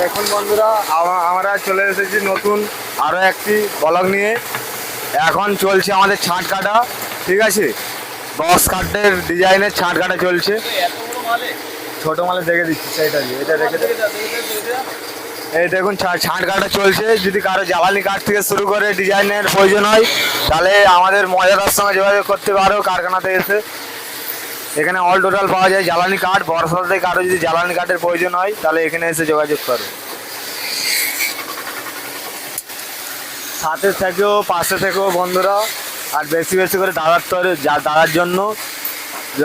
দেখুন বন্ধুরা, আমরা চলে এসেছি নতুন আরও একটি ব্লগ নিয়ে। এখন চলছে আমাদের ছাঁট কাটা, ঠিক আছে। বক্স কাটের ডিজাইনের ছাঁট কাটা চলছে। ছোট মালে দেখে দিচ্ছি, সেইটা দিয়ে এটা রেখে এই দেখুন ছাঁট কাটা চলছে। যদি কারো জ্বালানি কাঠ থেকে শুরু করে ডিজাইনের প্রয়োজন হয় তাহলে আমাদের মজাদার সঙ্গে যোগাযোগ করতে পারো কারখানাতে এসে। এখানে অল টোটাল পাওয়া যায় জ্বালানি কাঠ। বর্ষাতে কারো যদি জ্বালানি কাঠের প্রয়োজন হয় তাহলে এখানে এসে যোগাযোগ করো। সাথে থেকেও পাশে থেকেও বন্ধুরা, আর বেশি বেশি করে দাদার জন্য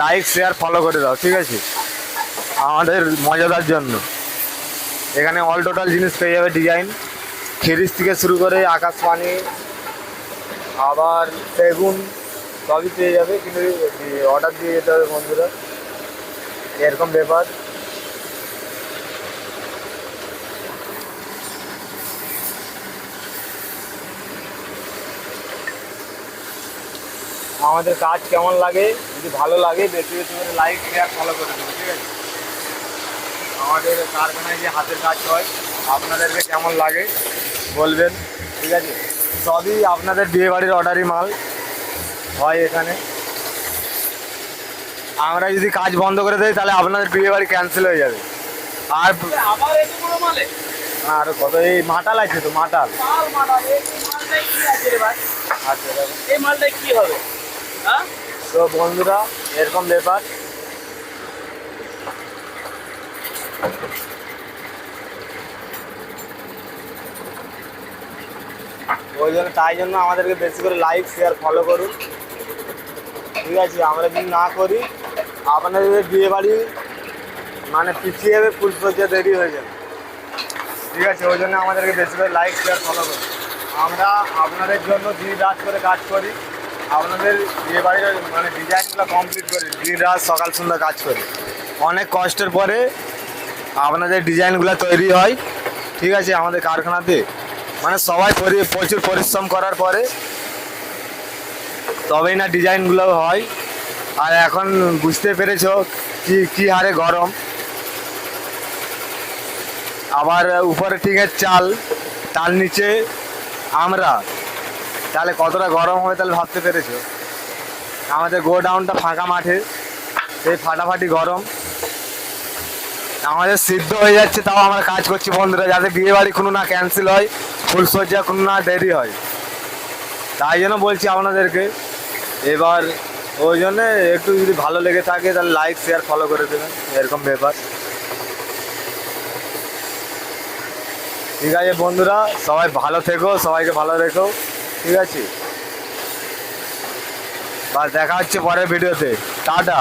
লাইক শেয়ার ফলো করে দাও, ঠিক আছে, আমাদের মজাদার জন্য। এখানে অল টোটাল জিনিস পেয়ে যাবে, ডিজাইন ফ্রিজ থেকে শুরু করে আকাশবাণী, আবার সেগুন, সবই পেয়ে যাবে। কিন্তু অর্ডার দিয়ে যেতে হবে বন্ধুরা, এরকম ব্যাপার। আমাদের কাজ কেমন লাগে, যদি ভালো লাগে বেশি বেশি করে লাইক শেয়ার ফলো করে দেবো, ঠিক আছে। আমাদের কারখানায় যে হাতের কাজ হয় আপনাদেরকে কেমন লাগে বলবেন, ঠিক আছে। সবই আপনাদের বিয়েবাড়ির অর্ডারই মাল হয় এখানে। আমরা যদি কাজ বন্ধ করে দেই তাহলে আপনাদের বিয়েবাড়ি ক্যান্সেল হয়ে যাবে। আর আরো কত এই মাটাল আছে তো, মাটাল। আচ্ছা, এই মালটা কি হবে? হ্যাঁ, তো বন্ধুরা এরকম ব্যাপার। তাই জন্য আমাদেরকে বেশি করে লাইক শেয়ার ফলো করুন, ঠিক আছে। আমরা যদি না করি আপনাদের বিয়ে বাড়ি মানে পিছিয়ে যাবে, ফুলসজ্জা দেরি হয়ে যাবে, ঠিক আছে। ওই জন্য আমাদেরকে বেশি করে লাইক শেয়ার ফলো করুন। আমরা আপনাদের জন্য দিন রাত করে কাজ করি, আপনাদের বিয়ে বাড়ির মানে ডিজাইনগুলো কমপ্লিট করি, দিন রাত সকাল সন্ধ্যা কাজ করি। অনেক কষ্টের পরে আপনাদের ডিজাইনগুলো তৈরি হয়, ঠিক আছে। আমাদের কারখানাতে মানে সবাই প্রচুর পরিশ্রম করার পরে তবেই না ডিজাইনগুলো হয়। আর এখন বুঝতে পেরেছো কি হারে গরম। আবার উপরে টিনের চাল, তার নিচে আমরা, তাহলে কতটা গরম হবে তাহলে ভাবতে পেরেছো। আমাদের গোডাউনটা ফাঁকা মাঠে, সেই ফাটাফাটি গরম। আমাদের সিদ্ধ হয়ে যাচ্ছে, তাও আমরা কাজ করছি বন্ধুরা, যাতে বিয়ে বাড়ি কোনো না ক্যান্সেল হয়, ফুলসজ্জা কোনো না দেরি হয়। তাই জন্য বলছি আপনাদেরকে। এবার ওই জন্যে একটু যদি ভালো লেগে থাকে তাহলে লাইক শেয়ার ফলো করে দেবেন, এরকম ব্যাপার, ঠিক আছে বন্ধুরা। সবাই ভালো থেকো, সবাইকে ভালো রেখো, ঠিক আছে। বাস দেখা হচ্ছে পরের ভিডিওতে। টাটা।